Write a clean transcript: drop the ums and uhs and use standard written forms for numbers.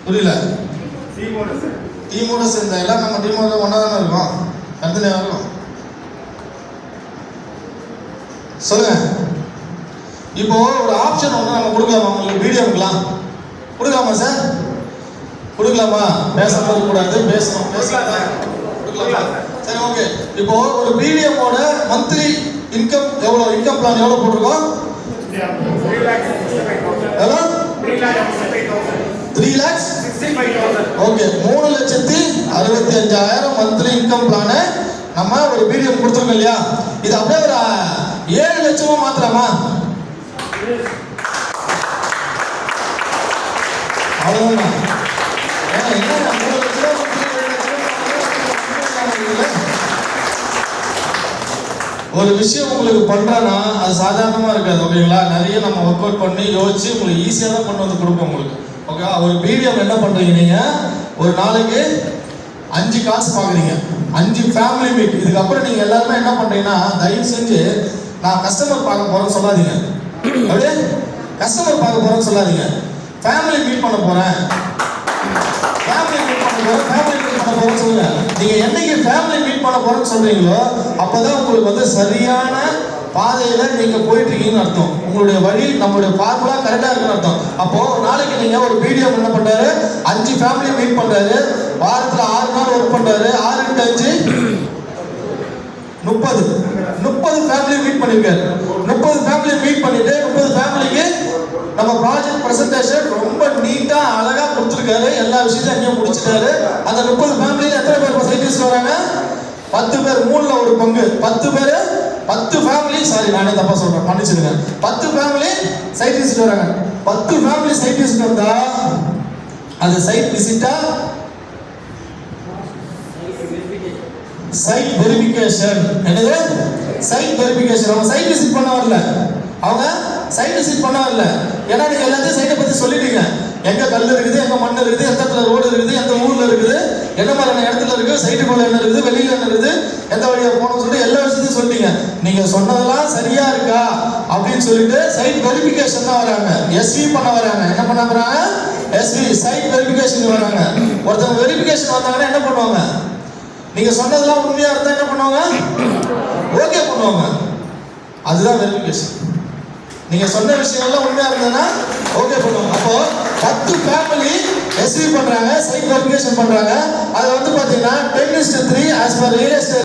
புரியல? டீமோட சேர்ந்த எல்லாம் நம்ம டீமோட ஒன்றா தானே இருக்கோம், தனித்தனியாக இருக்கும். சொல்லுங்க. இப்போ ஒரு ஆப்ஷன் ஒன்று நம்ம கொடுக்கலாமா உங்களுக்கு? வீடியோ கொடுக்கலாமா சார்? கொடுக்கலாமா? பேசாம இருக்கக்கூடாது, பேசணும். கொடுக்கலாமா? சரி, ஓகே. இப்போ ஒரு பிடிஎம்மோட மந்த்லி இன்கம் எவ்வளோ, இன்கம் பிளான் எவ்வளோ போட்டிருக்கோம்? எவ்வளோ? 3,65,000. ஓகே, 3,65,000 மந்த்லி இன்கம் பிளான நம்ம ஒரு பிடிஎம் கொடுத்துருக்கோம் இல்லையா? இது அப்படியே ஒரு 7 லட்சமா மாத்தலாமா? அவ்வளவுதான். ஒரு விஷயம் உங்களுக்கு பண்றேன்னா அது சாதாரணமா இருக்காது, ஓகேங்களா? நிறைய நம்ம ஒர்க் அவுட் பண்ணி யோசிச்சு உங்களுக்கு ஈஸியாக தான் கொண்டு வந்து கொடுப்போம் உங்களுக்கு, ஓகேவா? ஒரு பிடிஎம் என்ன பண்றீங்க நீங்க? ஒரு நாளைக்கு 5 கால்ஸ் பாக்குறீங்க, 5 ஃபேமிலி மீட். இதுக்கப்புறம் நீங்க எல்லாருமே என்ன பண்றீங்கன்னா, தயவு செஞ்சு நான் கஸ்டமர் பார்க்க போறேன்னு சொல்லாதீங்க. அப்படியே கஸ்டமர் பார்க்க போறேன்னு சொல்லாதீங்க. ஃபேமிலி மீட் பண்ண போறேன், ஃபேமிலி மீட் பண்ண போறேன்னு சொல்லுங்க. நீங்க என்னைக்கு ஃபேமிலி மீட் பண்ண போறேன்னு சொல்றீங்களோ அப்பதான் உங்களுக்கு வந்து சரியான பாதையில நீங்க போயிட்டு இருக்கீங்கன்னு அர்த்தம். உங்களுடைய வழி, நம்மளுடைய ஃபார்முலா கரெக்டா இருக்குன்னு அர்த்தம். அப்போ நாளைக்கு நீங்க ஒரு பிடிஎம் என்ன பண்றாரு, 5 ஃபேமிலி மீட் பண்றாரு, வாரத்துல 6 நாள் ஒர்க் பண்றாரு, 6 × 5 30 ஃபேமிலி மீட் பண்ணிருக்காரு. 30 ஃபேமிலி மீட் பண்ணிட்டு 30 ஃபேமிலிக்கு நம்ம ப்ராஜெக்ட் பிரசன்டேஷன் ரொம்ப நீட்டா அழகா கொடுத்துருக்காரு. எல்லா விஷயத்தையும் அங்கேயே முடிச்சிட்டாரு. அந்த 30 ஃபேமிலியில எத்தனை பேர் சைட்டிஸ்ட் வராங்க? 10 பேர், 3ல் 1 பங்கு. 10 பேர், 10 ஃபேமிலி, சாரி நானே தப்பா சொல்றேன், மன்னிச்சிடுங்க. 10 ஃபேமிலி சைட்டிஸ்ட் வராங்க. 10 ஃபேமிலி சைட்டிஸ்ட் வந்தா அது சைட் விசிட்டா, சைட் வெரிஃபிகேஷன். என்னது? Site verification. அவங்க சைட் விசிட் பண்ண வரல, அவங்க சைட் விசிட் பண்ண வரல. ஏன்னா நீங்க எல்லாத்தையும் சைட்டை பத்தி சொல்லிட்டீங்க. எங்க கல் இருக்குது, எங்க மண் இருக்குது, எந்த இடத்துல ரோடு இருக்குது, எந்த ஊர்ல இருக்குது, என்ன மாதிரியான இடத்துல இருக்கு, சைட்டுக்குள்ள என்ன இருக்குது, வெளியில என்ன இருக்குது, எந்த வழியா போகணும்னு சொல்லிட்டு எல்லா விஷயத்தையும் சொல்லிட்டீங்க. நீங்க சொன்னதெல்லாம் சரியா இருக்கா அப்படின்னு சொல்லிட்டு சைட் வெரிஃபிகேஷன் தான் வராங்க, எஸ்வி பண்ண வராங்க. என்ன பண்ண வராங்க? எஸ்வி, சைட் வெரிஃபிகேஷன் வராங்க. ஒருத்தவங்க வெரிஃபிகேஷன் வந்தாங்கன்னா என்ன பண்ணுவாங்க? நீங்க சொன்னதெல்லாம் உண்மையா இருந்தா என்ன பண்ணுவாங்க? ஓகே பண்ணுவாங்க. அதுதான் வெரிஃபிகேஷன். நீங்க சொன்ன விஷயம் எல்லாம் உண்மையா இருந்ததுன்னா ஓகே பண்ணுவாங்க. அப்போ 10 ஃபேமிலி எஸ்வி பண்றாங்க, சைட் வெரிஃபிகேஷன் பண்றாங்க. அது வந்து பாத்தீங்கன்னா 10:3 as per real estate